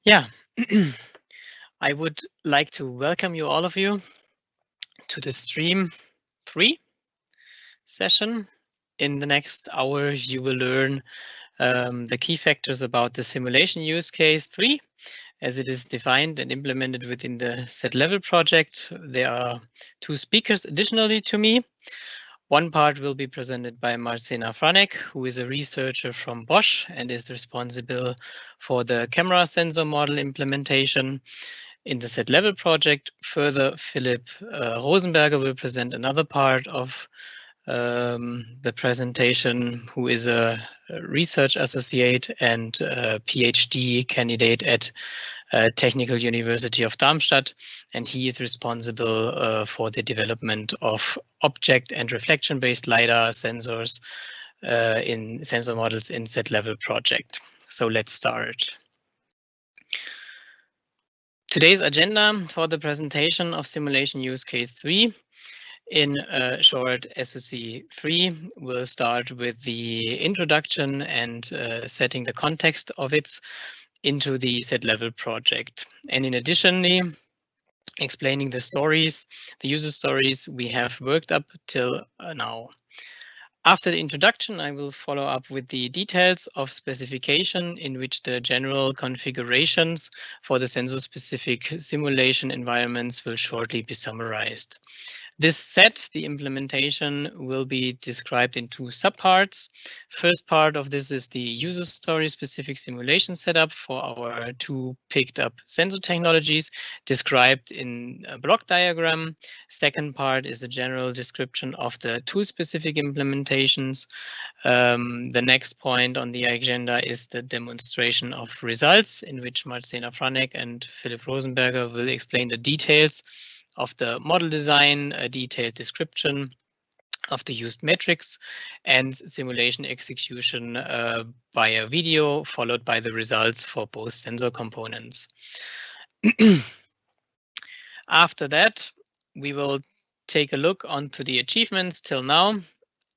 Yeah, I would like to welcome you, all of you, to the stream 3 session. In the next hour, you will learn the key factors about the simulation use case 3, as it is defined and implemented within the set level project. There are 2 speakers additionally to me. One part will be presented by Marzena Franek, who is a researcher from Bosch and is responsible for the camera sensor model implementation in the set level project. Further, Philipp Rosenberger will present another part of the presentation, who is a research associate and a PhD candidate at Technical University of Darmstadt, and he is responsible for the development of object and reflection-based LiDAR sensors in sensor models in set level project. So let's start. Today's agenda for the presentation of simulation use case 3 in short SOC 3 will start with the introduction and setting the context of it into the set level project. And in addition, explaining the stories, the user stories we have worked up till now. After the introduction, I will follow up with the details of specification in which the general configurations for the sensor-specific simulation environments will shortly be summarized. This set, the implementation, will be described in 2 subparts. First part of this is the user story specific simulation setup for our 2 picked up sensor technologies described in a block diagram. Second part is a general description of the tool specific implementations. The next point on the agenda is the demonstration of results, in which Marzena Franek and Philipp Rosenberger will explain the details of the model design, a detailed description of the used metrics, and simulation execution by a video, followed by the results for both sensor components. After that, we will take a look onto the achievements till now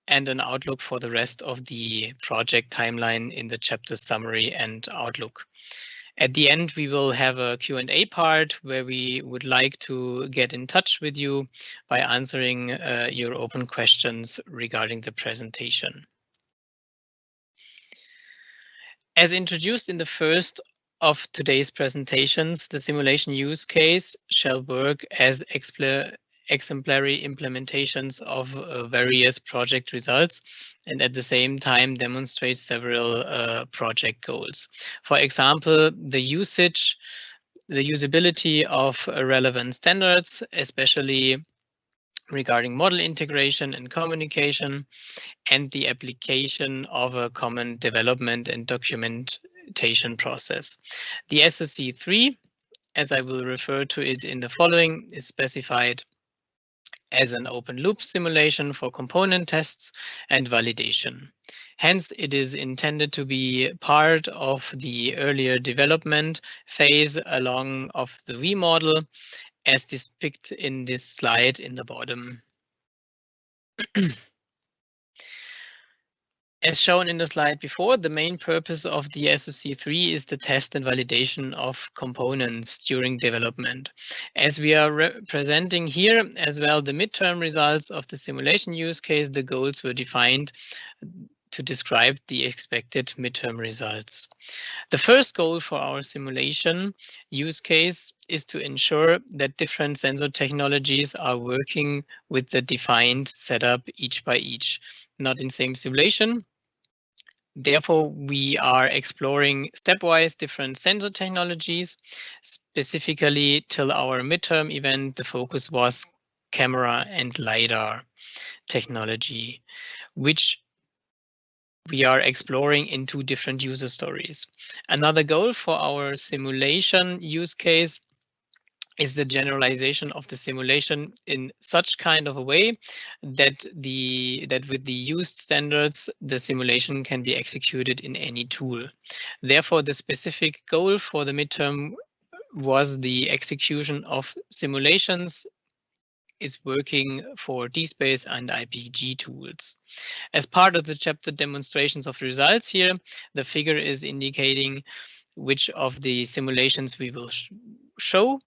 and an outlook for the rest of the project timeline in the chapter summary and outlook. At the end, we will have a Q&A part where we would like to get in touch with you by answering your open questions regarding the presentation. As introduced in the first of today's presentations, the simulation use case shall work as exemplary implementations of various project results and at the same time demonstrate several project goals. For example, the usability of relevant standards, especially regarding model integration and communication, and the application of a common development and documentation process. The SOC 3, as I will refer to it in the following, is specified as an open loop simulation for component tests and validation. Hence, it is intended to be part of the earlier development phase along of the V model, as depicted in this slide in the bottom. As shown in the slide before, the main purpose of the SOC 3 is the test and validation of components during development. As we are presenting here as well the midterm results of the simulation use case, the goals were defined to describe the expected midterm results. The first goal for our simulation use case is to ensure that different sensor technologies are working with the defined setup each by each, not in same simulation. Therefore, we are exploring stepwise different sensor technologies. Specifically, till our midterm event, the focus was camera and LiDAR technology, which we are exploring in 2 different user stories. Another goal for our simulation use case is the generalization of the simulation in such kind of a way that with the used standards, the simulation can be executed in any tool. Therefore, the specific goal for the midterm was the execution of simulations is working for DSpace and IPG tools. As part of the chapter demonstrations of results here, the figure is indicating which of the simulations we will show.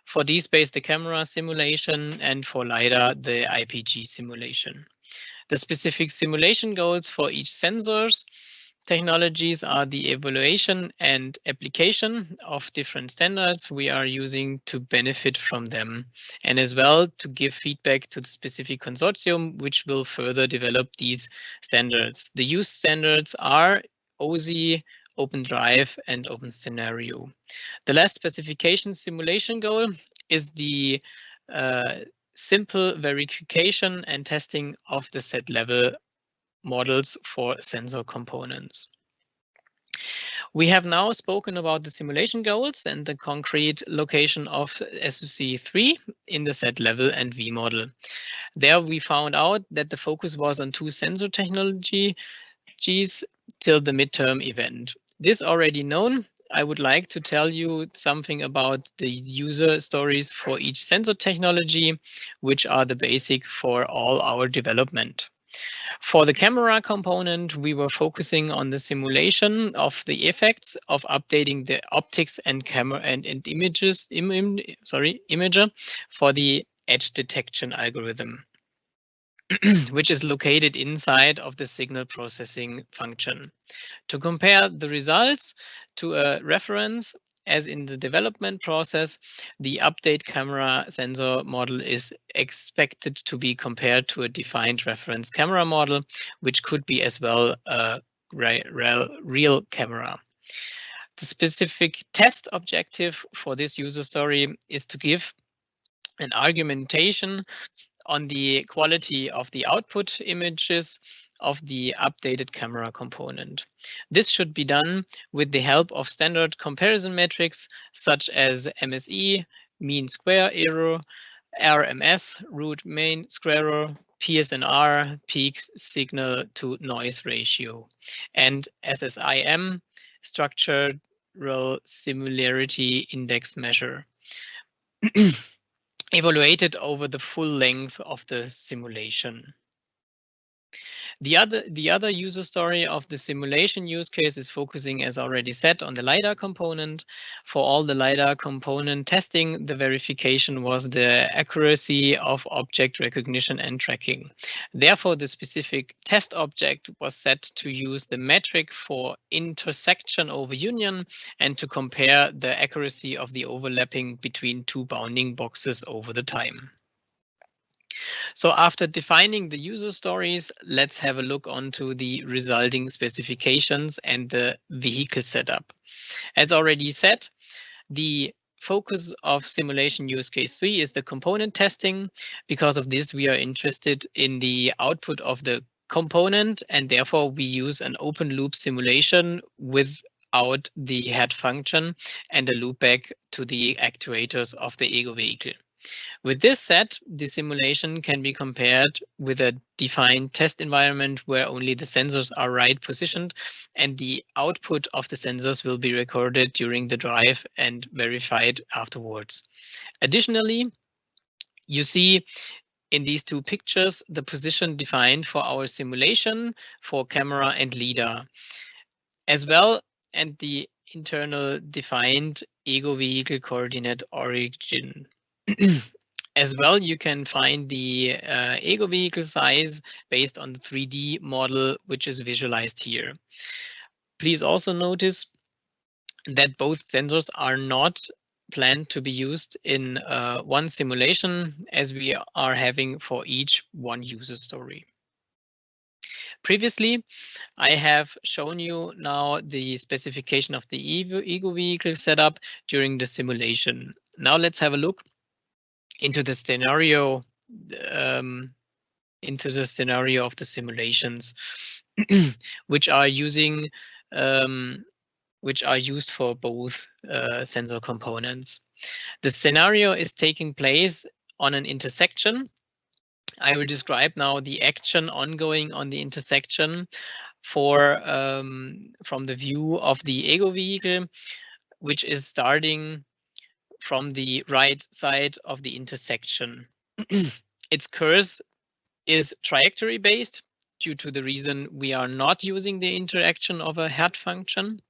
For DSpace, the camera simulation, and for LiDAR, the IPG simulation. The specific simulation goals for each sensors technologies are the evaluation and application of different standards we are using to benefit from them, and as well to give feedback to the specific consortium which will further develop these standards. The use standards are OSI, OpenDrive, and OpenScenario. The last specification simulation goal is the simple verification and testing of the set level models for sensor components. We have now spoken about the simulation goals and the concrete location of SOC3 in the set level and V model. There we found out that the focus was on 2 sensor technologies till the midterm event. This already known, I would like to tell you something about the user stories for each sensor technology, which are the basic for all our development. For the camera component, we were focusing on the simulation of the effects of updating the optics and camera and imager for the edge detection algorithm, which is located inside of the signal processing function. To compare the results to a reference, as in the development process, the update camera sensor model is expected to be compared to a defined reference camera model, which could be as well a real camera. The specific test objective for this user story is to give an argumentation on the quality of the output images of the updated camera component. This should be done with the help of standard comparison metrics such as MSE, mean square error, RMS, root mean square error, PSNR, peak signal to noise ratio, and SSIM, structural similarity index measure, evaluated over the full length of the simulation. The other user story of the simulation use case is focusing, as already said, on the LiDAR component. For all the LiDAR component testing, the verification was the accuracy of object recognition and tracking. Therefore, the specific test object was set to use the metric for intersection over union and to compare the accuracy of the overlapping between 2 bounding boxes over the time. So after defining the user stories, let's have a look onto the resulting specifications and the vehicle setup. As already said, the focus of simulation use case 3 is the component testing. Because of this, we are interested in the output of the component, and therefore we use an open loop simulation without the head function and a loopback to the actuators of the ego vehicle. With this said, the simulation can be compared with a defined test environment where only the sensors are right positioned and the output of the sensors will be recorded during the drive and verified afterwards. Additionally, you see in these 2 pictures the position defined for our simulation for camera and LiDAR, as well and the internal defined ego vehicle coordinate origin. As well, you can find the ego vehicle size based on the 3D model, which is visualized here. Please also notice that both sensors are not planned to be used in one simulation, as we are having for each one user story. Previously, I have shown you now the specification of the ego vehicle setup during the simulation. Now let's have a look into the scenario of the simulations, which are used for both sensor components. The scenario is taking place on an intersection. I will describe now the action ongoing on the intersection for from the view of the ego vehicle, which is starting from the right side of the intersection. Its course is trajectory based due to the reason we are not using the interaction of a head function.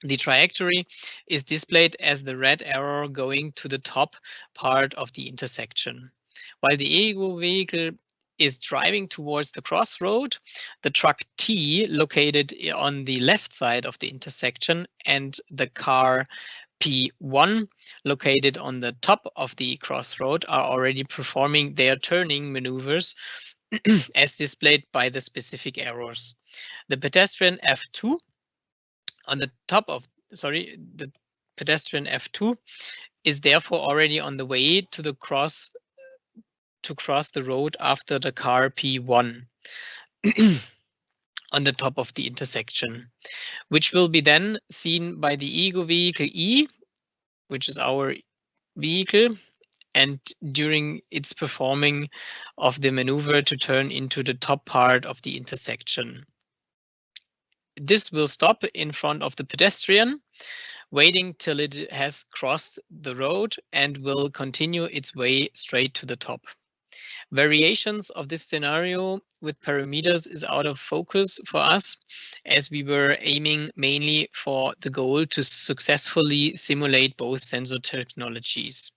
The trajectory is displayed as the red arrow going to the top part of the intersection. While the ego vehicle is driving towards the crossroad, the truck T, located on the left side of the intersection, and the car P1, located on the top of the crossroad, are already performing their turning maneuvers as displayed by the specific arrows. The pedestrian F2 on the top of, the pedestrian F2 is therefore already on the way to cross the road after the car P1 on the top of the intersection, which will be then seen by the ego vehicle E, which is our vehicle, and during its performing of the maneuver to turn into the top part of the intersection. This will stop in front of the pedestrian, waiting till it has crossed the road, and will continue its way straight to the top. Variations of this scenario with parameters is out of focus for us, as we were aiming mainly for the goal to successfully simulate both sensor technologies.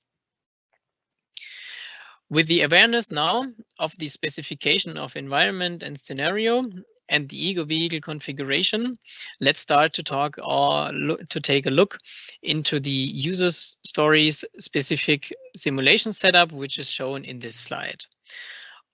With the awareness now of the specification of environment and scenario and the ego vehicle configuration, let's start to talk to take a look into the user stories specific simulation setup, which is shown in this slide.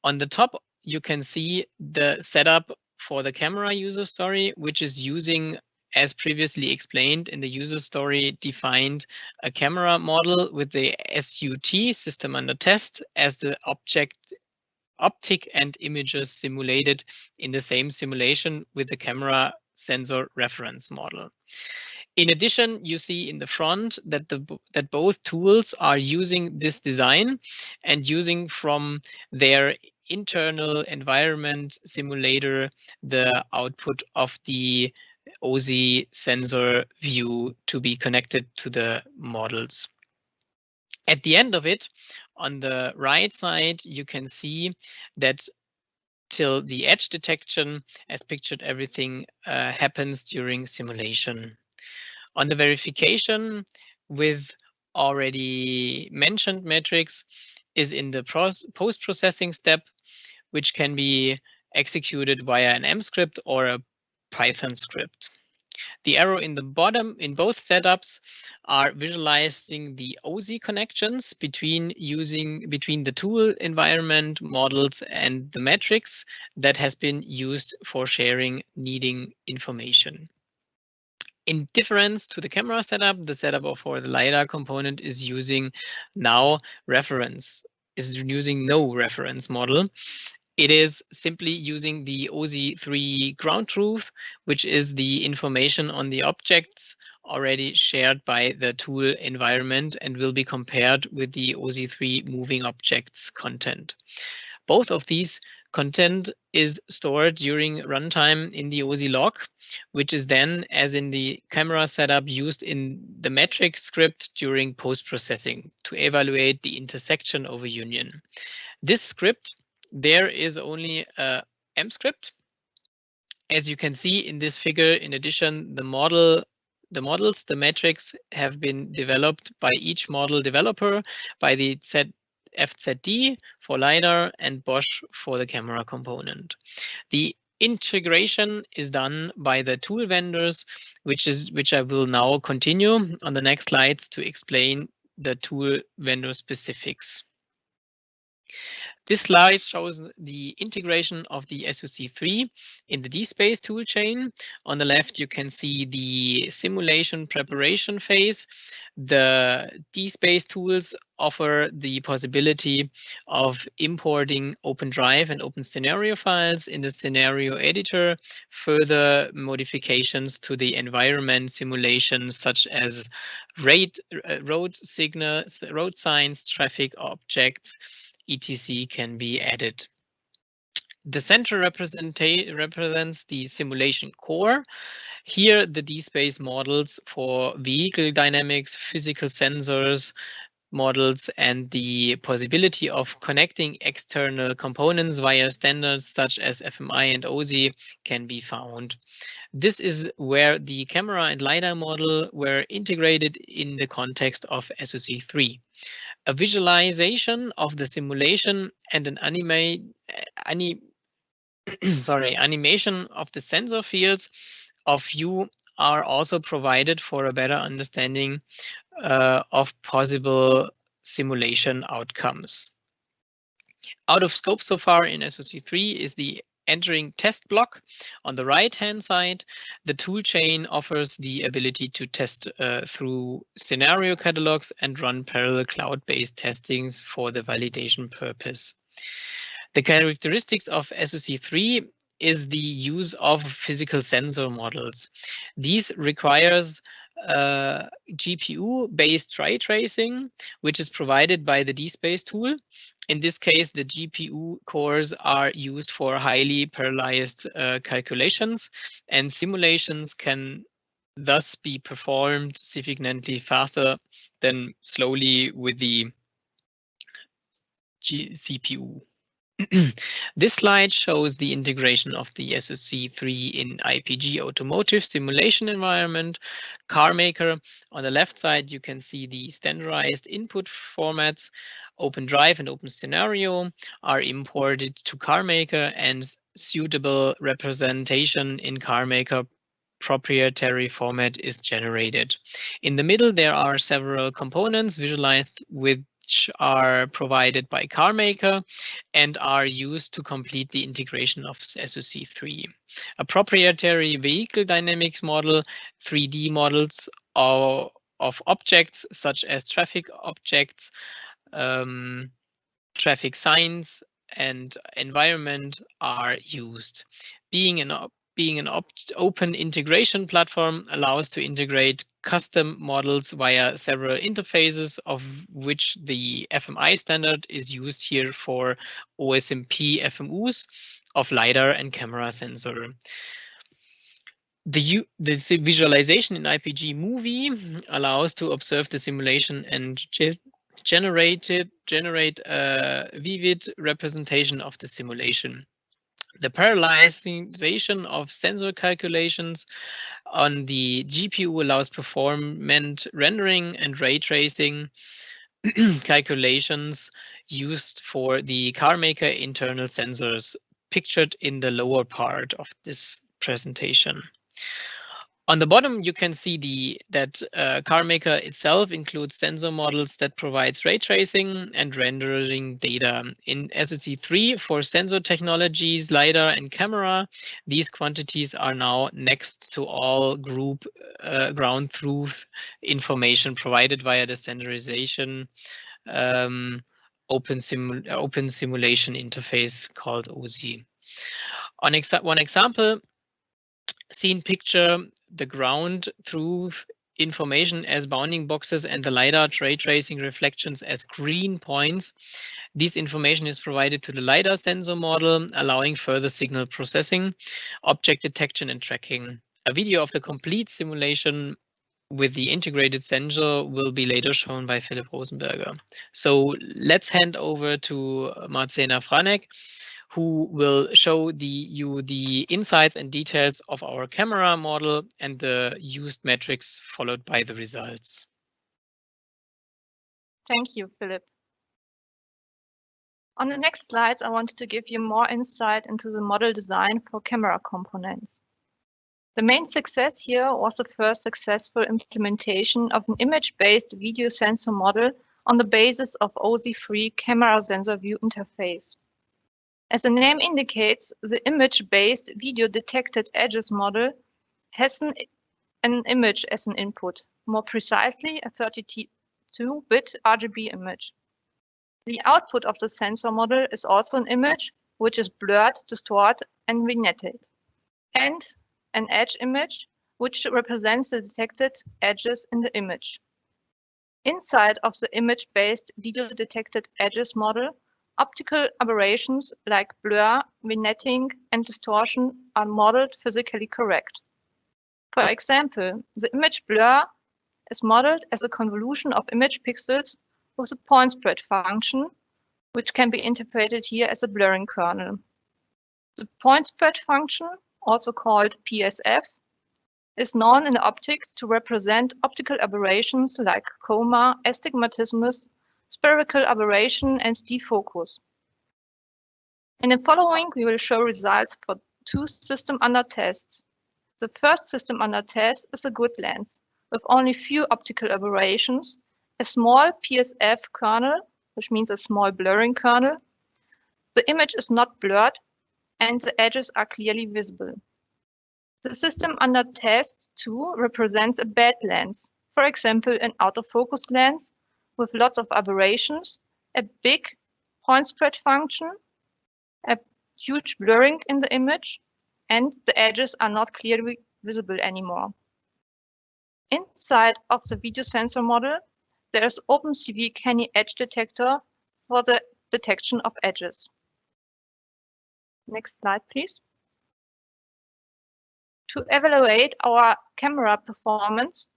On the top, you can see the setup for the camera user story, which is using, as previously explained in the user story, defined a camera model with the SUT, system under test, as the optic and images simulated in the same simulation with the camera sensor reference model. In addition, you see in the front that both tools are using this design and using from their internal environment simulator the output of the OSI sensor view to be connected to the models. At the end of it, on the right side, you can see that till the edge detection, as pictured, everything happens during simulation. On the verification with already mentioned metrics is in the post-processing step, which can be executed via an M script or a Python script. The arrow in the bottom in both setups are visualizing the OSI connections between the tool environment models and the metrics that has been used for sharing needing information. In difference to the camera setup, the setup for the LiDAR component is using no reference model. It is simply using the OSI3 ground truth, which is the information on the objects already shared by the tool environment and will be compared with the OSI3 moving objects content. Both of these content is stored during runtime in the OSI log, which is then, as in the camera setup, used in the metric script during post-processing to evaluate the intersection over union. This script, there is only a M script. As you can see in this figure, in addition, the metrics have been developed by each model developer, by the FZD for LiDAR and Bosch for the camera component. The integration is done by the tool vendors, which I will now continue on the next slides to explain the tool vendor specifics. This slide shows the integration of the SoC3 in the DSpace toolchain. On the left, you can see the simulation preparation phase. The DSpace tools offer the possibility of importing OpenDrive and OpenScenario files in the scenario editor, further modifications to the environment simulation, such as road signals, road signs, traffic objects, etc. can be added. The center represents the simulation core. Here, the DSpace models for vehicle dynamics, physical sensors, models and the possibility of connecting external components via standards such as FMI and OSI can be found. This is where the camera and LiDAR model were integrated in the context of SOC3. A visualization of the simulation and an animation of the sensor fields of view are also provided for a better understanding of possible simulation outcomes. Out of scope so far in SOC3 is the entering test block. On the right-hand side, the toolchain offers the ability to test through scenario catalogs and run parallel cloud-based testings for the validation purpose. The characteristics of SOC3 is the use of physical sensor models. These requires GPU-based ray tracing, which is provided by the DSpace tool. In this case, the GPU cores are used for highly parallelized calculations, and simulations can thus be performed significantly faster than slowly with the CPU. This slide shows the integration of the SOC3 in IPG automotive simulation environment. CarMaker. On the left side, you can see the standardized input formats. OpenDrive and OpenScenario are imported to CarMaker, and suitable representation in CarMaker proprietary format is generated. In the middle, there are several components visualized which are provided by CarMaker and are used to complete the integration of SOC3. A proprietary vehicle dynamics model, 3D models of objects such as traffic objects, traffic signs, and environment are used. Being an open integration platform allows to integrate custom models via several interfaces, of which the FMI standard is used here for OSMP FMUs of LiDAR and camera sensor. The visualization in IPG Movie allows to observe the simulation and generate a vivid representation of the simulation. The parallelization of sensor calculations on the GPU allows performant rendering and ray tracing calculations used for the CarMaker internal sensors pictured in the lower part of this presentation. On the bottom, you can see that CarMaker itself includes sensor models that provides ray tracing and rendering data. In SOC3 for sensor technologies, LiDAR and camera, these quantities are now next to all group ground truth information provided via the standardization open simulation interface called OSI. On one example, scene picture the ground truth information as bounding boxes and the LiDAR ray tracing reflections as green points. This information is provided to the LiDAR sensor model, allowing further signal processing, object detection and tracking. A video of the complete simulation with the integrated sensor will be later shown by Philipp Rosenberger. So let's hand over to Marzena Franek, who will show you the insights and details of our camera model and the used metrics followed by the results. Thank you, Philipp. On the next slides, I wanted to give you more insight into the model design for camera components. The main success here was the first successful implementation of an image-based video sensor model on the basis of OSI-free camera sensor view interface. As the name indicates, the image-based video detected edges model has an image as an input, more precisely a 32-bit RGB image. The output of the sensor model is also an image, which is blurred, distorted, and vignetted, and an edge image, which represents the detected edges in the image. Inside of the image-based video detected edges model, optical aberrations like blur, vignetting, and distortion are modeled physically correct. For example, the image blur is modeled as a convolution of image pixels with a point spread function, which can be interpreted here as a blurring kernel. The point spread function, also called PSF, is known in optics to represent optical aberrations like coma, astigmatismus, spherical aberration, and defocus. In the following, we will show results for two systems under test. The first system under test is a good lens, with only few optical aberrations, a small PSF kernel, which means a small blurring kernel. The image is not blurred, and the edges are clearly visible. The system under test 2 represents a bad lens, for example, an out-of-focus lens with lots of aberrations, a big point spread function, a huge blurring in the image, and the edges are not clearly visible anymore. Inside of the video sensor model, there is OpenCV Canny edge detector for the detection of edges. Next slide, please. To evaluate our camera performance,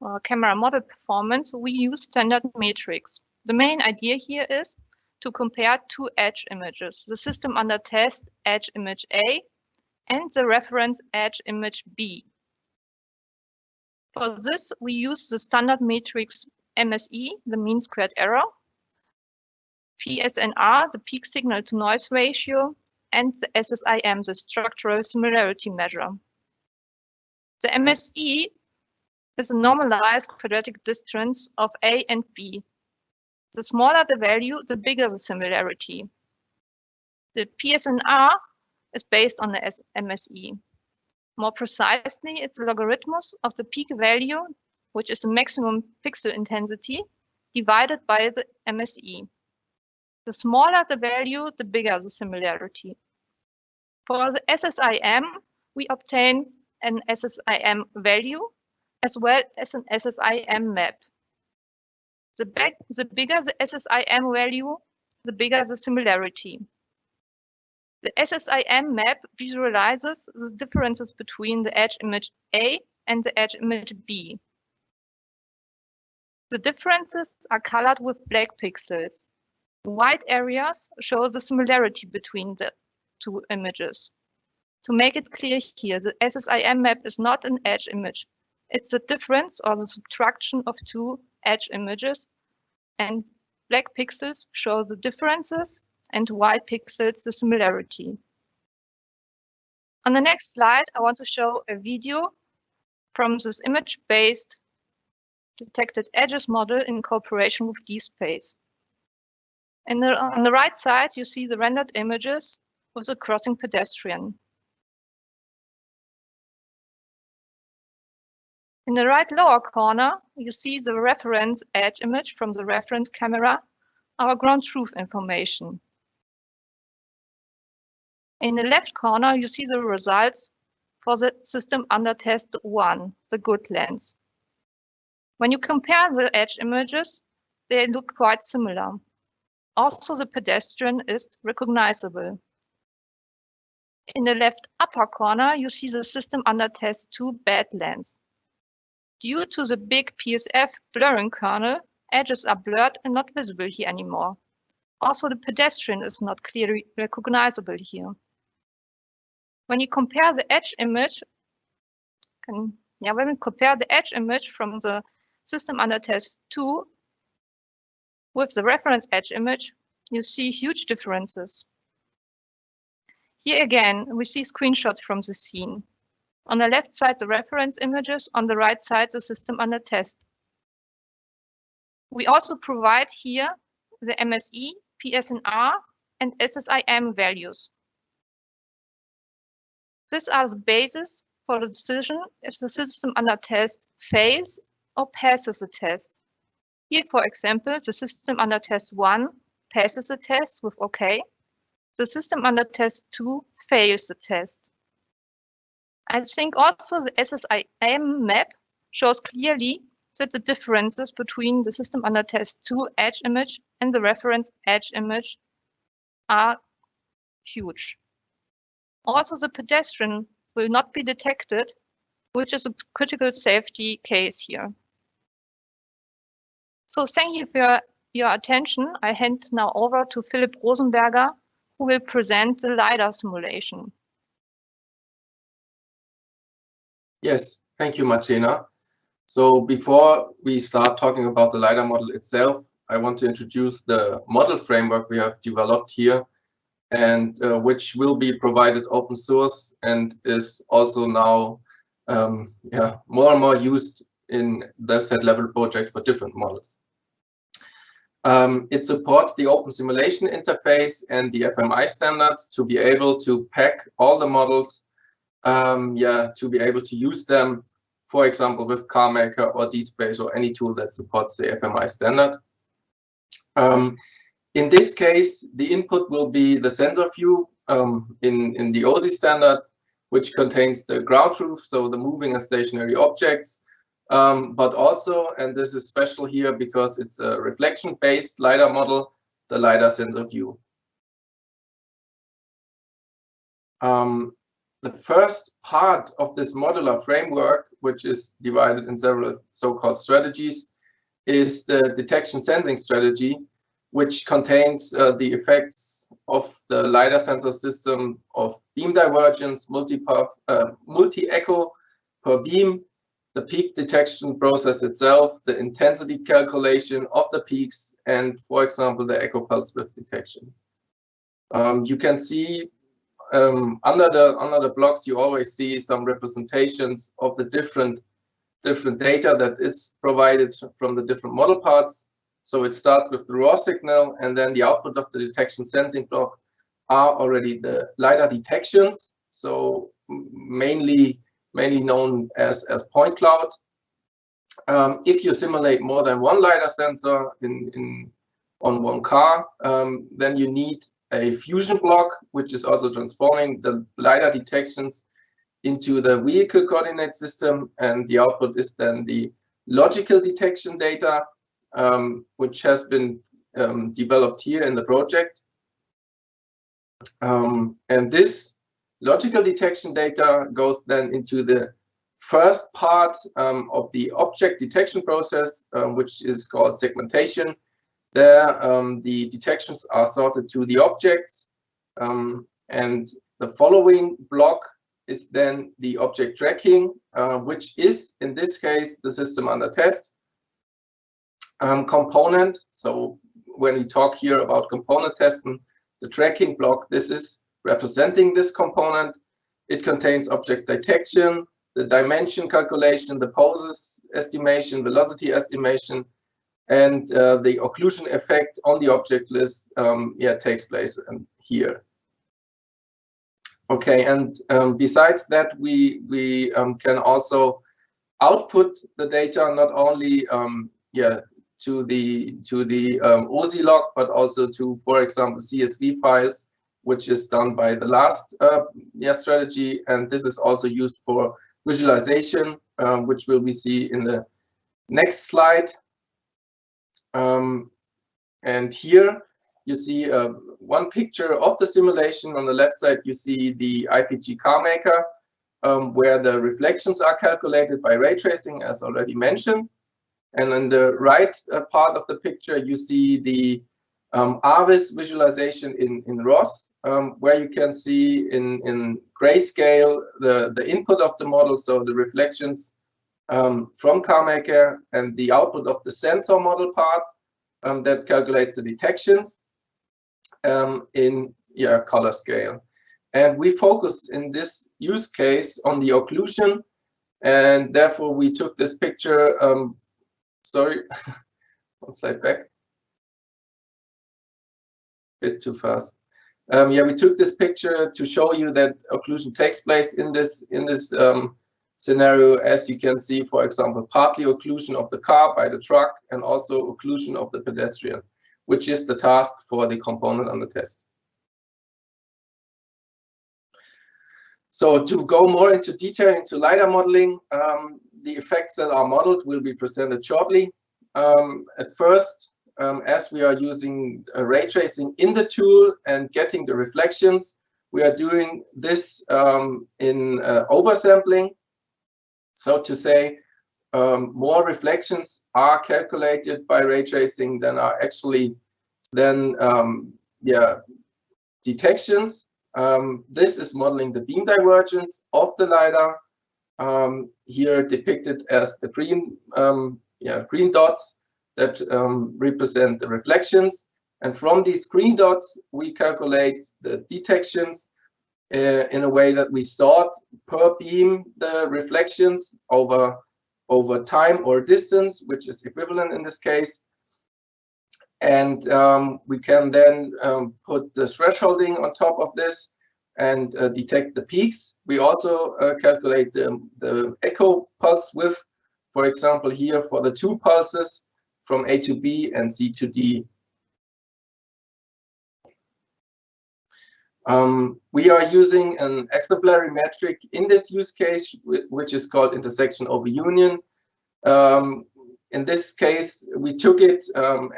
or camera model performance, we use standard metrics. The main idea here is to compare two edge images, the system under test edge image A and the reference edge image B. For this, we use the standard matrix MSE, the mean squared error, PSNR, the peak signal to noise ratio, and the SSIM, the structural similarity measure. The MSE is a normalized quadratic distance of A and B. The smaller the value, the bigger the similarity. The PSNR is based on the MSE. More precisely, it's the logarithmus of the peak value, which is the maximum pixel intensity, divided by the MSE. The smaller the value, the bigger the similarity. For the SSIM, we obtain an SSIM value as well as an SSIM map. The bigger the SSIM value, the bigger the similarity. The SSIM map visualizes the differences between the edge image A and the edge image B. The differences are colored with black pixels. White areas show the similarity between the two images. To make it clear here, the SSIM map is not an edge image. It's the difference or the subtraction of two edge images, and black pixels show the differences and white pixels the similarity. On the next slide, I want to show a video from this image-based detected edges model in cooperation with DSpace. On the right side, you see the rendered images with the crossing pedestrian. In the right lower corner, you see the reference edge image from the reference camera, our ground truth information. In the left corner, you see the results for the system under test 1, the good lens. When you compare the edge images, they look quite similar. Also, the pedestrian is recognizable. In the left upper corner, you see the system under test 2 bad lens. Due to the big PSF blurring kernel, edges are blurred and not visible here anymore. Also, the pedestrian is not clearly recognizable here. When you compare the edge image, when we compare the edge image from the system under test 2 with the reference edge image, you see huge differences. Here again, we see screenshots from the scene. On the left side, the reference images, on the right side, the system under test. We also provide here the MSE, PSNR, and SSIM values. These are the basis for the decision if the system under test fails or passes the test. Here, for example, the system under test 1 passes the test with OK. The system under test 2 fails the test. I think also the SSIM map shows clearly that the differences between the system under test 2 edge image and the reference edge image are huge. Also, the pedestrian will not be detected, which is a critical safety case here. So thank you for your attention, I hand now over to Philipp Rosenberger, who will present the LiDAR simulation. Yes, thank you, Marzena. So before we start talking about the LiDAR model itself, I want to introduce the model framework we have developed here, and which will be provided open source and is also now more and more used in the set level project for different models. It supports the open simulation interface and the FMI standards to be able to pack all the models, to be able to use them, for example, with CarMaker or DSpace or any tool that supports the FMI standard. In this case, the input will be the sensor view in the OSI standard, which contains the ground truth, so the moving and stationary objects, but also, and this is special here because it's a reflection-based LiDAR model, the LiDAR sensor view. The first part of this modular framework, which is divided in several so-called strategies, is the detection sensing strategy, which contains the effects of the LiDAR sensor system of beam divergence, multi-echo per beam, the peak detection process itself, the intensity calculation of the peaks, and, for example, the echo pulse width detection. You can see under the blocks, you always see some representations of the different data that is provided from the different model parts. So it starts with the raw signal, and then the output of the detection sensing block are already the LiDAR detections, so mainly known as point cloud. If you simulate more than one LiDAR sensor on one car, then you need a fusion block, which is also transforming the LiDAR detections into the vehicle coordinate system, and the output is then the logical detection data, which has been developed here in the project. And this logical detection data goes then into the first part of the object detection process, which is called segmentation. There, the detections are sorted to the objects, and the following block is then the object tracking, which is, in this case, the system under test component. So when we talk here about component testing, the tracking block, this is representing this component. It contains object detection, the dimension calculation, the poses estimation, velocity estimation, and the occlusion effect on the object list takes place here. Okay, and besides that, we can also output the data not only to the OSI log, but also to, for example, CSV files, which is done by the last strategy, and this is also used for visualization, which will we see in the next slide. And here you see one picture of the simulation. On the left side, you see the IPG CarMaker, where the reflections are calculated by ray tracing, as already mentioned. And on the right part of the picture, you see the ARVIS visualization in ROS, where you can see in grayscale the input of the model, so the reflections from CarMaker, and the output of the sensor model part that calculates the detections in color scale. And we focus in this use case on the occlusion, and therefore we took this picture. Sorry, one slide back. Bit too fast. We took this picture to show you that occlusion takes place in this scenario, as you can see, for example, partly occlusion of the car by the truck, and also occlusion of the pedestrian, which is the task for the component under test. So to go more into detail into LiDAR modeling, the effects that are modeled will be presented shortly. At first, as we are using ray tracing in the tool and getting the reflections, we are doing this in oversampling. So to say, more reflections are calculated by ray tracing than are actually detections. This is modeling the beam divergence of the LiDAR, here depicted as the green dots that represent the reflections. And from these green dots, we calculate the detections in a way that we sort per beam the reflections over time or distance, which is equivalent in this case. And we can then put the thresholding on top of this and detect the peaks. We also calculate the echo pulse width, for example, here for the 2 pulses from A to B and C to D. We are using an exemplary metric in this use case, which is called intersection over union. In this case, we took it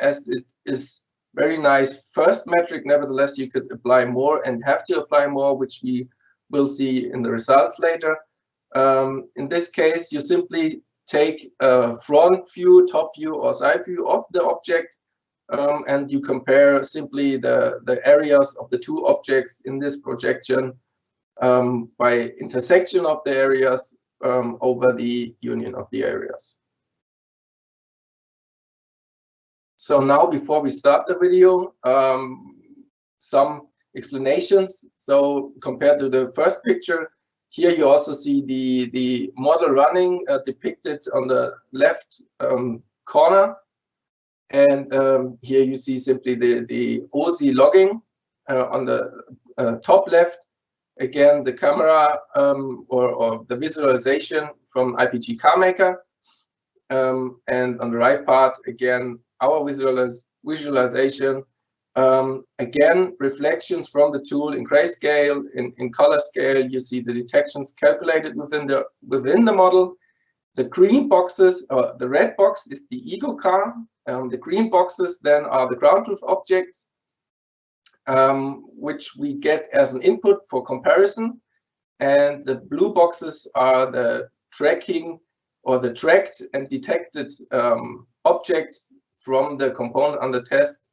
as it is very nice first metric. Nevertheless, you could apply more and have to apply more, which we will see in the results later. In this case, you simply take a front view, top view, or side view of the object, and you compare simply the areas of the 2 objects in this projection by intersection of the areas over the union of the areas. So now, before we start the video, some explanations. So compared to the first picture, here you also see the model running depicted on the left corner. And here you see simply the OSI logging on the top left. Again, the camera or the visualization from IPG CarMaker. And on the right part, again, our visualization. Again, reflections from the tool in grayscale, in color scale. You see the detections calculated within the model. The green boxes, the red box is the ego car. The green boxes then are the ground truth objects, which we get as an input for comparison. And the blue boxes are the tracking or the tracked and detected objects from the component under test.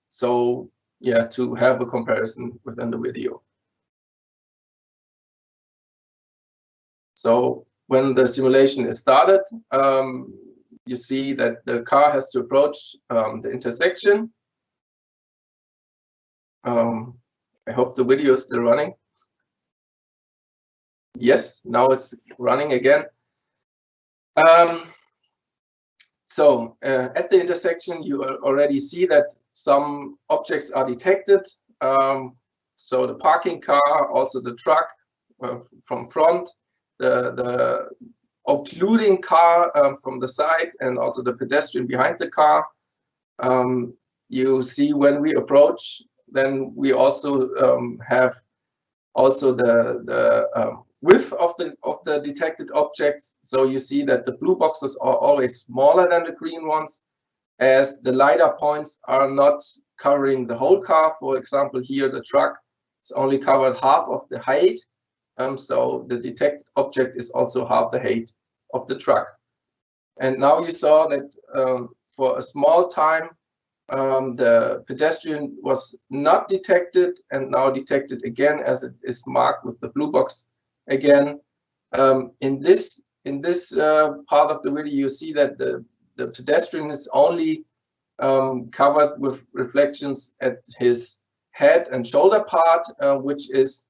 So yeah, to have a comparison within the video. So when the simulation is started, you see that the car has to approach the intersection. I hope the video is still running. Yes, now it's running again. So at the intersection, you already see that some objects are detected. So the parking car, also the truck from front, the occluding car from the side, and also the pedestrian behind the car. You see when we approach, then we also have also the width of the detected objects. So you see that the blue boxes are always smaller than the green ones, as the LiDAR points are not covering the whole car. For example, here the truck is only covered half of the height. So the detected object is also half the height of the truck. And now you saw that for a small time, the pedestrian was not detected, and now detected again, as it is marked with the blue box again. In this part of the video, you see that the pedestrian is only covered with reflections at his head and shoulder part, which is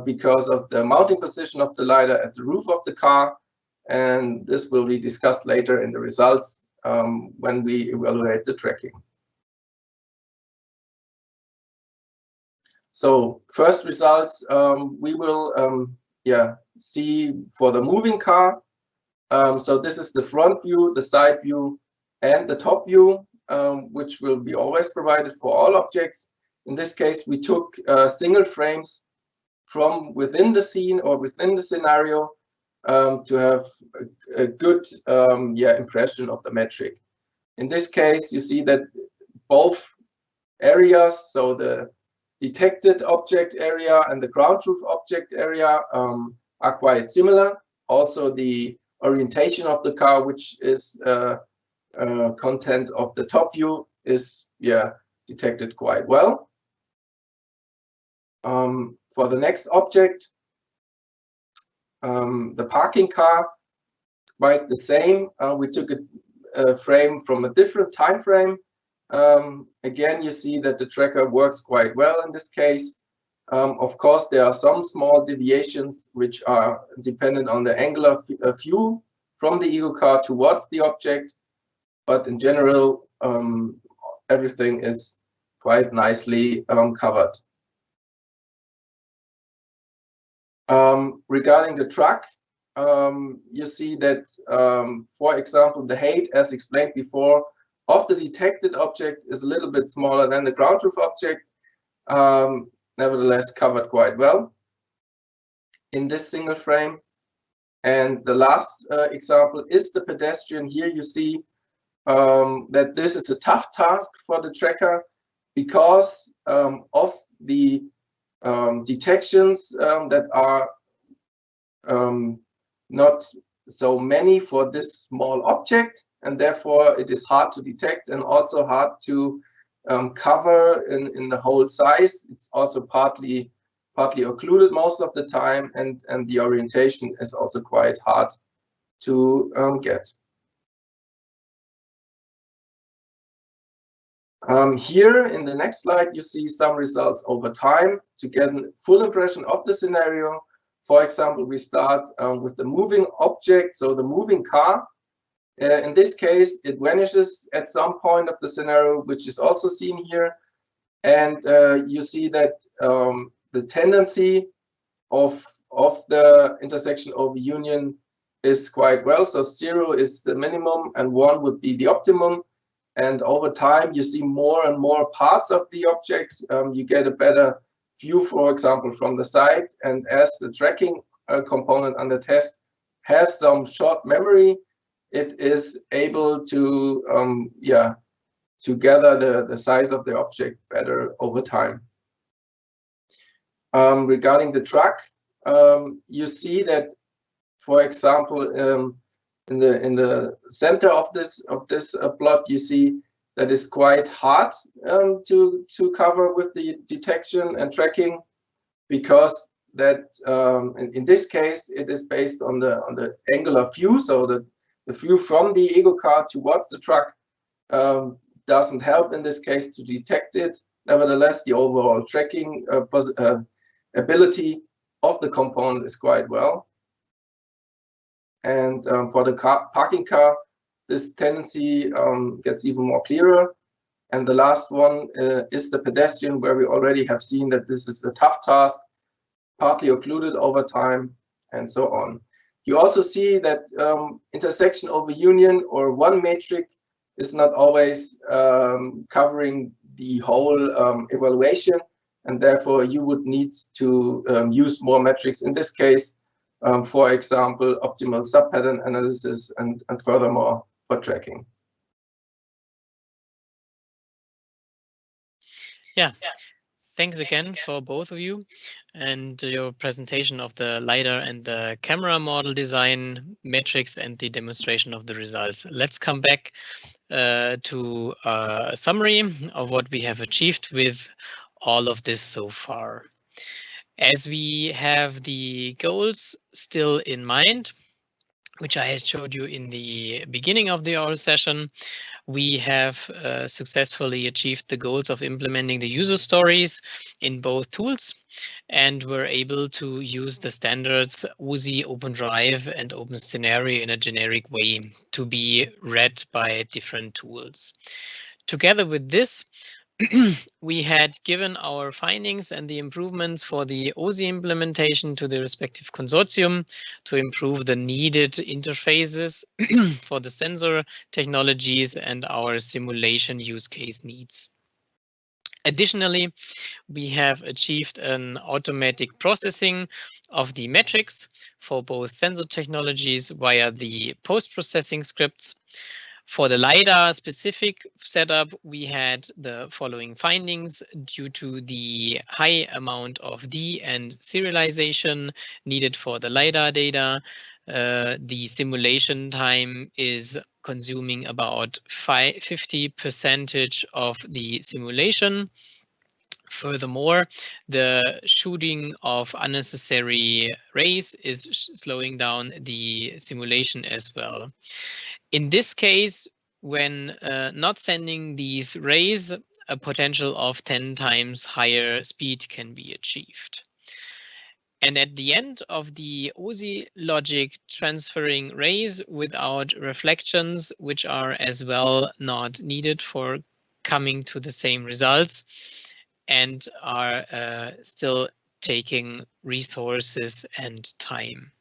because of the mounting position of the LiDAR at the roof of the car. And this will be discussed later in the results when we evaluate the tracking. So first results, we will see for the moving car. So this is the front view, the side view, and the top view, which will be always provided for all objects. In this case, we took single frames from within the scene or within the scenario to have a good impression of the metric. In this case, you see that both areas, so the detected object area and the ground truth object area, are quite similar. Also, the orientation of the car, which is content of the top view, is detected quite well. For the next object, the parking car, it's quite the same. We took a frame from a different time frame. Again, you see that the tracker works quite well in this case. Of course, there are some small deviations which are dependent on the angular view from the ego car towards the object, but in general, everything is quite nicely covered. Regarding the truck, you see that, for example, the height, as explained before, of the detected object is a little bit smaller than the ground truth object, nevertheless covered quite well in this single frame. And the last example is the pedestrian. Here you see that this is a tough task for the tracker because of the detections that are not so many for this small object, and therefore it is hard to detect and also hard to cover in the whole size. It's also partly occluded most of the time, and the orientation is also quite hard to get. Here in the next slide, you see some results over time to get a full impression of the scenario. For example, we start with the moving object, so the moving car. In this case, it vanishes at some point of the scenario, which is also seen here. And you see that the tendency of the intersection over union is quite well. So 0 is the minimum and 1 would be the optimum. And over time, you see more and more parts of the object. You get a better view, for example, from the side. And as the tracking component under test has some short memory, it is able to to gather the size of the object better over time. Regarding the truck, you see that, for example, in the center of this plot, you see that is quite hard to cover with the detection and tracking, because that in this case it is based on the angular view, so the view from the ego car towards the truck doesn't help in this case to detect it. Nevertheless, the overall tracking ability of the component is quite well. And for the parking car, this tendency gets even more clearer. And the last one is the pedestrian, where we already have seen that this is a tough task, partly occluded over time, and so on. You also see that intersection over union or one matrix is not always covering the whole evaluation, and therefore you would need to use more metrics in this case, for example, optimal subpattern analysis and furthermore for tracking. Yeah. Thanks again for both of you and your presentation of the LiDAR and the camera model design metrics and the demonstration of the results. Let's come back to a summary of what we have achieved with all of this so far. As we have the goals still in mind, which I had showed you in the beginning of our session, we have successfully achieved the goals of implementing the user stories in both tools, and we're able to use the standards OSI, OpenDrive, and OpenScenario in a generic way to be read by different tools. Together with this, we had given our findings and the improvements for the OSI implementation to the respective consortium to improve the needed interfaces for the sensor technologies and our simulation use case needs. Additionally, we have achieved an automatic processing of the metrics for both sensor technologies via the post-processing scripts. For the LiDAR specific setup, we had the following findings due to the high amount of D and serialization needed for the LiDAR data. The simulation time is consuming about 50% of the simulation. Furthermore, the shooting of unnecessary rays is slowing down the simulation as well. In this case, when not sending these rays, a potential of 10 times higher speed can be achieved. And at the end of the OSI logic, transferring rays without reflections, which are as well not needed for coming to the same results, and are still taking resources and time.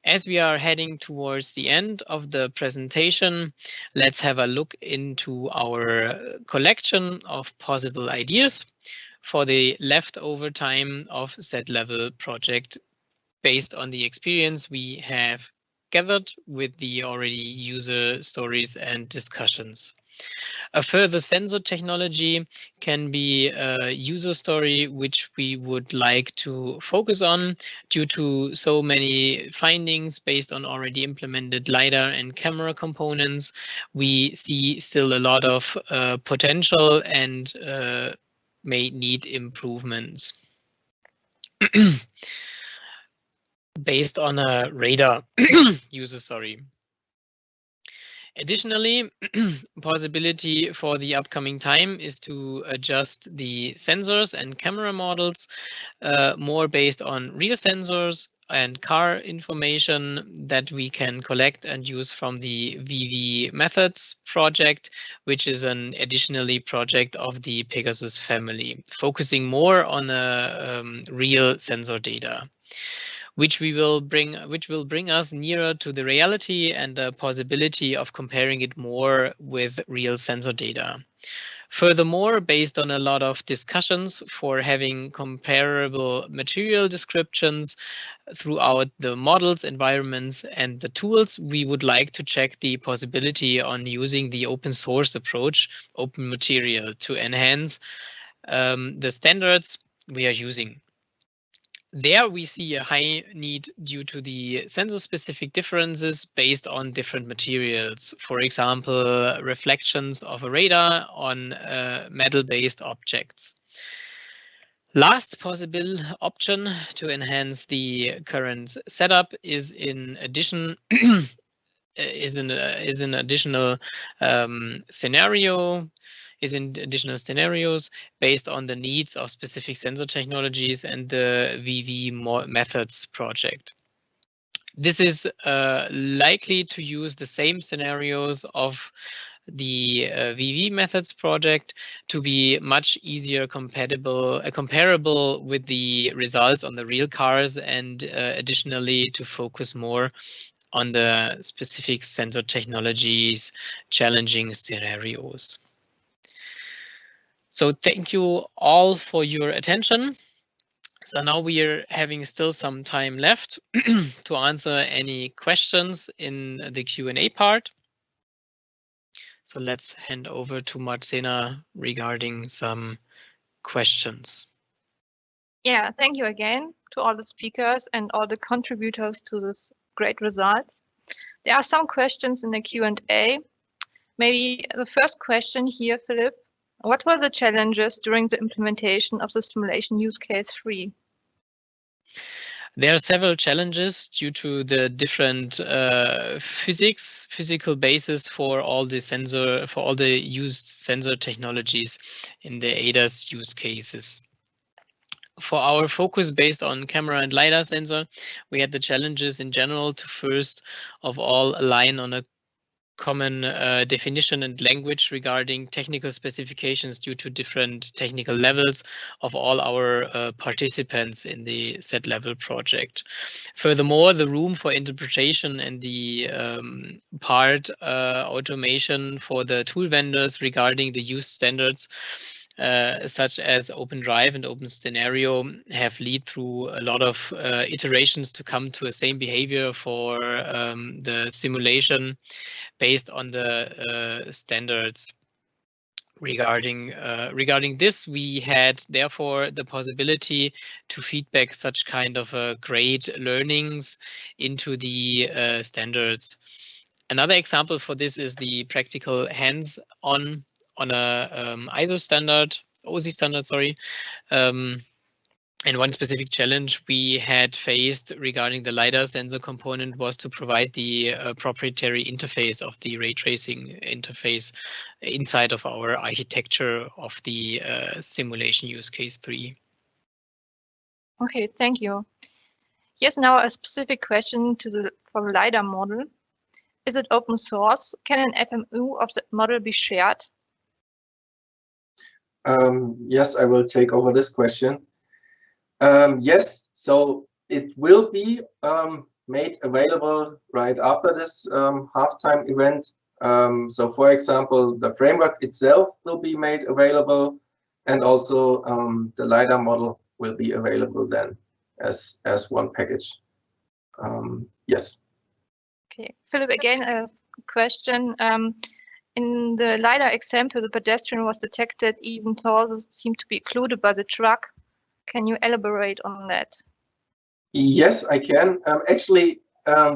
As we are heading towards the end of the presentation, let's have a look into our collection of possible ideas for the leftover time of Z-level project based on the experience we have gathered with the already user stories and discussions. A further sensor technology can be a user story which we would like to focus on due to so many findings based on already implemented LiDAR and camera components. We see still a lot of potential and may need improvements. Based on a radar user story. Additionally, possibility for the upcoming time is to adjust the sensors and camera models more based on real sensors and car information that we can collect and use from the VV methods project, which is an additionally project of the Pegasus family, focusing more on real sensor data, which will bring us nearer to the reality and the possibility of comparing it more with real sensor data. Furthermore, based on a lot of discussions for having comparable material descriptions throughout the models, environments, and the tools, we would like to check the possibility on using the open source approach, open material, to enhance the standards we are using. There we see a high need due to the sensor-specific differences based on different materials. For example, reflections of a radar on metal-based objects. Last possible option to enhance the current setup is in addition in additional scenarios based on the needs of specific sensor technologies and the VV methods project. This is likely to use the same scenarios of the VV methods project to be much easier comparable with the results on the real cars, and additionally to focus more on the specific sensor technologies challenging scenarios. So thank you all for your attention. So now we are having still some time left to answer any questions in the Q&A part. So let's hand over to Marzena regarding some questions. Yeah, thank you again to all the speakers and all the contributors to this great results. There are some questions in the Q&A. Maybe the first question here, Philipp. What were the challenges during the implementation of the simulation use case 3? There are several challenges due to the different physical basis for all the used sensor technologies in the ETAS use cases. For our focus based on camera and LiDAR sensor, we had the challenges in general to first of all align on a common definition and language regarding technical specifications due to different technical levels of all our participants in the Z-level project. Furthermore, the room for interpretation and the part automation for the tool vendors regarding the use standards such as OpenDrive and OpenScenario have led through a lot of iterations to come to a same behavior for the simulation based on the standards. Regarding this, we had therefore the possibility to feedback such kind of great learnings into the standards. Another example for this is the practical hands-on on a ISO standard, OSI standard, sorry. And one specific challenge we had faced regarding the LiDAR sensor component was to provide the proprietary interface of the ray tracing interface inside of our architecture of the simulation use case 3. Okay, thank you. Here's now a specific question for the LiDAR model. Is it open source? Can an FMU of the model be shared? Yes, I will take over this question. Yes, so it will be made available right after this halftime event. So for example, the framework itself will be made available, and also the LiDAR model will be available then as one package. Yes. Okay, Philipp, again, a question. In the LiDAR example, the pedestrian was detected even though this seemed to be occluded by the truck. Can you elaborate on that? Yes, I can. Actually,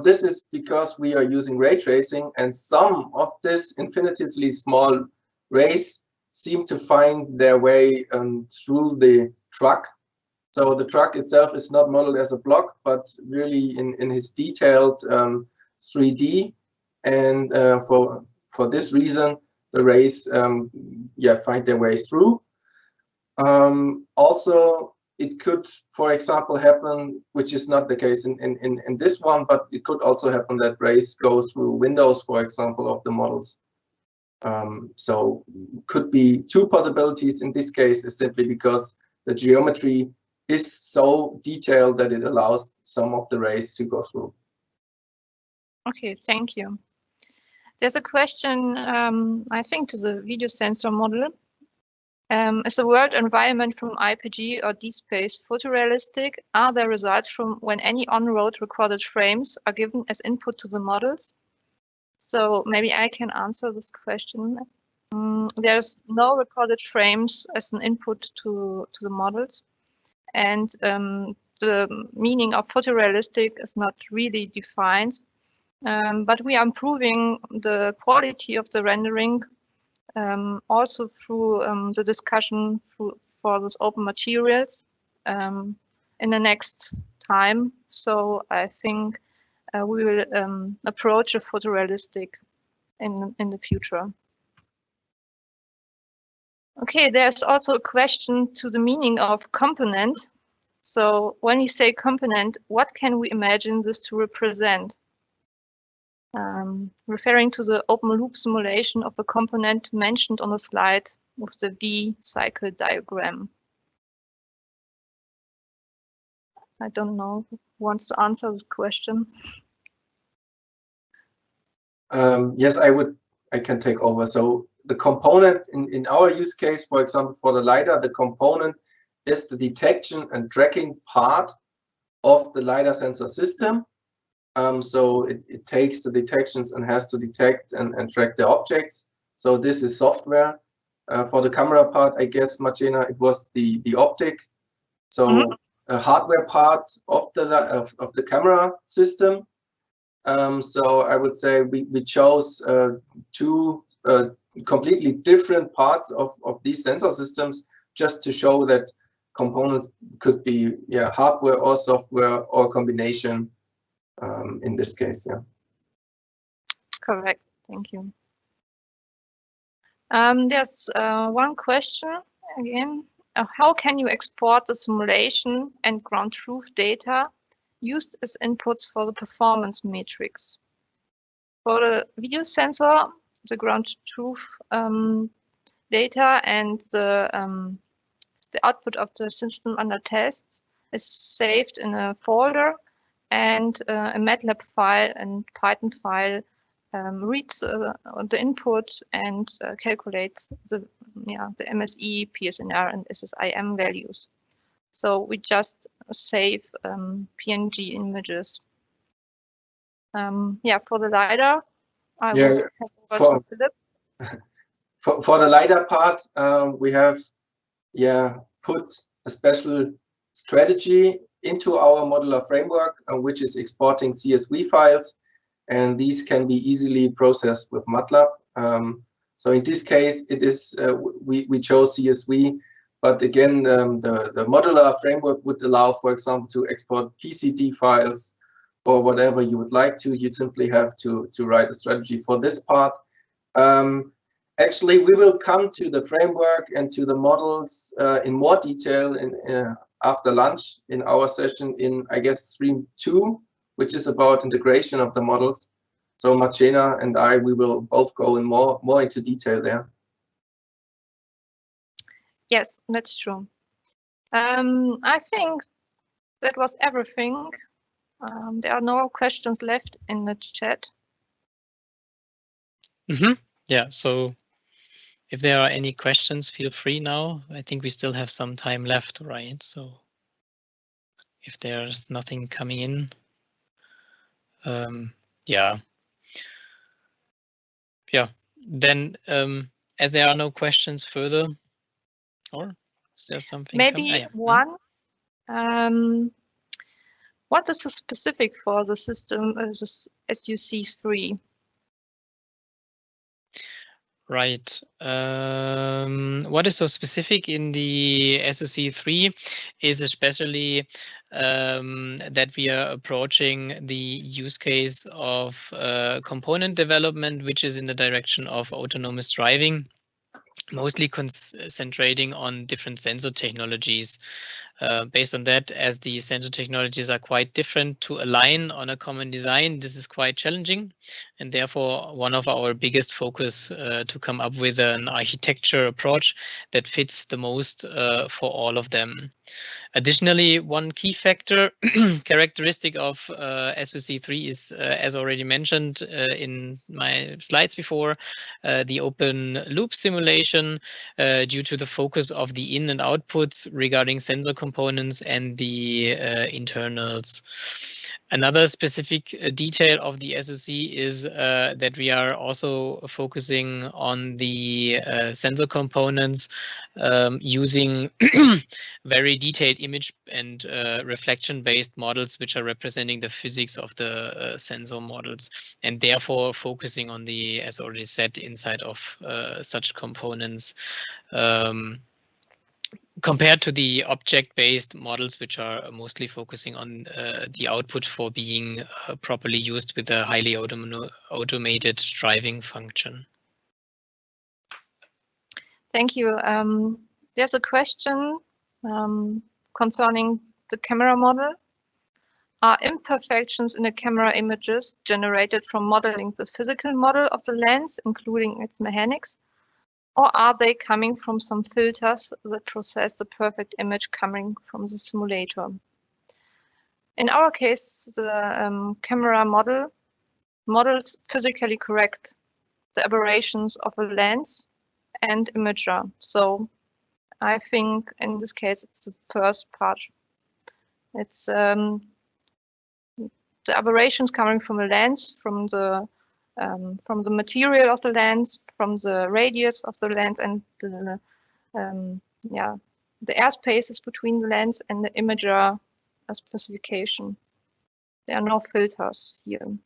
this is because we are using ray tracing, and some of this infinitesimally small rays seem to find their way through the truck. So the truck itself is not modeled as a block, but really in his detailed 3D. And for this reason, the rays find their way through. Also, it could, for example, happen, which is not the case in this one, but it could also happen that rays go through windows, for example, of the models. So could be two possibilities. In this case, is simply because the geometry is so detailed that it allows some of the rays to go through. Okay, thank you. There's a question, I think, to the video sensor model. Is the world environment from IPG or DSpace photorealistic? Are there results from when any on-road recorded frames are given as input to the models? So maybe I can answer this question. There's no recorded frames as an input to the models. And the meaning of photorealistic is not really defined. But we are improving the quality of the rendering also through the discussion for this open materials in the next time. So I think we will approach a photorealistic in the future. Okay, there's also a question to the meaning of component. So when we say component, what can we imagine this to represent? Referring to the open loop simulation of a component mentioned on the slide with the V cycle diagram. I don't know who wants to answer this question. Yes, I can take over. So the component in our use case, for example, for the LiDAR, the component is the detection and tracking part of the LiDAR sensor system. So it takes the detections and has to detect and track the objects. So this is software. For the camera part, I guess, Marzena, it was the optic. So a hardware part of the camera system. So I would say we chose two completely different parts of these sensor systems just to show that components could be hardware or software or combination. In this case, yeah. Correct, thank you. There's one question again. How can you export the simulation and ground truth data used as inputs for the performance metrics? For the video sensor, the ground truth data and the output of the system under test is saved in a folder, and a MATLAB file and Python file reads the input and calculates the the MSE, PSNR, and SSIM values. So we just save PNG images. For the LiDAR, I will hand over to Philipp. For the LiDAR part, we have put a special strategy into our modular framework, which is exporting CSV files, and these can be easily processed with MATLAB. So in this case, it is we chose CSV, but again, the modular framework would allow, for example, to export PCD files or whatever you would like to. You simply have to write a strategy for this part. Actually, we will come to the framework and to the models in more detail after lunch in our session in, I guess, stream 2, which is about integration of the models. So Marzena and we will both go in more into detail there. Yes, that's true. I think that was everything. There are no questions left in the chat. Yeah, so if there are any questions, feel free now. I think we still have some time left, right? So if there's nothing coming in, then as there are no questions further, or is there something? Maybe one. What is so specific for the system SUC3? Right. What is so specific in the SUC3 is especially that we are approaching the use case of component development, which is in the direction of autonomous driving, mostly concentrating on different sensor technologies. Based on that, as the sensor technologies are quite different, to align on a common design, this is quite challenging, and therefore one of our biggest focus to come up with an architecture approach that fits the most for all of them. Additionally, one key factor characteristic of SUC3 is, as already mentioned in my slides before, the open loop simulation due to the focus of the in and outputs regarding sensor components and the internals. Another specific detail of the SoC is that we are also focusing on the sensor components using very detailed image and reflection-based models, which are representing the physics of the sensor models, and therefore focusing on the, as already said, inside of such components. Compared to the object-based models, which are mostly focusing on the output for being properly used with a highly automated driving function. Thank you. There's a question concerning the camera model. Are imperfections in the camera images generated from modeling the physical model of the lens, including its mechanics? Or are they coming from some filters that process the perfect image coming from the simulator? In our case, the camera models physically correct the aberrations of a lens and imager. So I think in this case, it's the first part. It's the aberrations coming from a lens, from the material of the lens, from the radius of the lens, and the air spaces between the lens and the imager specification. There are no filters here.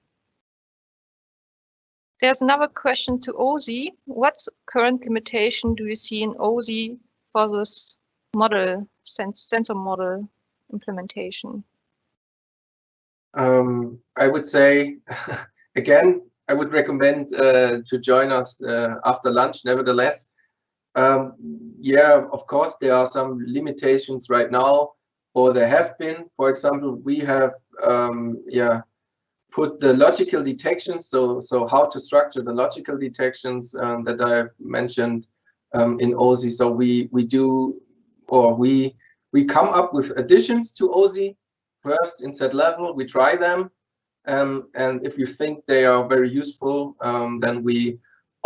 There's another question to OSI. What current limitation do you see in OSI for this model, sensor model implementation? I would say, again, I would recommend to join us after lunch. Nevertheless, of course, there are some limitations right now, or there have been. For example, we have put the logical detections, so how to structure the logical detections that I've mentioned in OSI. So we come up with additions to OSI first in set level. We try them. And if you think they are very useful, then we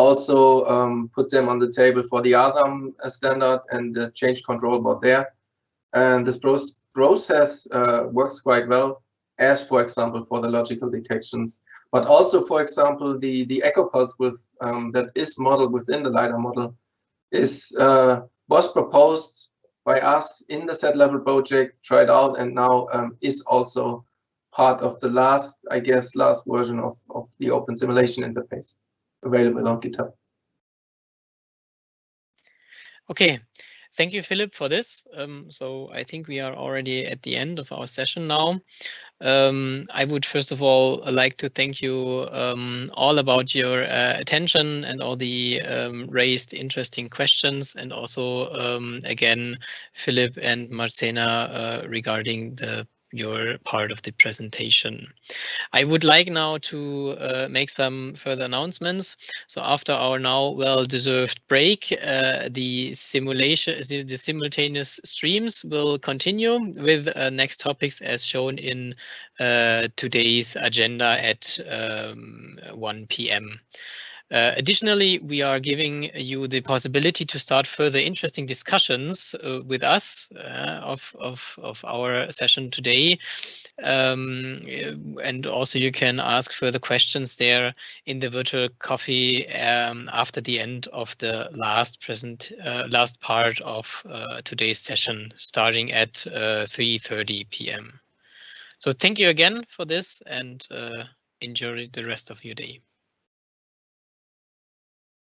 also put them on the table for the ASAM standard and the change control board there. And this process works quite well, as for example for the logical detections, but also for example the echo pulse width that is modeled within the LiDAR model was proposed by us in the set level project, tried out, and now is also part of the last version of the open simulation interface available on GitHub. Okay, thank you, Philipp, for this. So I think we are already at the end of our session now. I would first of all like to thank you all about your attention and all the raised interesting questions, and also again, Philipp and Marzena regarding your part of the presentation. I would like now to make some further announcements. So after our now well-deserved break, the simultaneous streams will continue with next topics as shown in today's agenda at 1 p.m. Additionally, we are giving you the possibility to start further interesting discussions with us of our session today. And also you can ask further questions there in the virtual coffee after the end of the last part of today's session, starting at 3:30 p.m. So thank you again for this, and enjoy the rest of your day.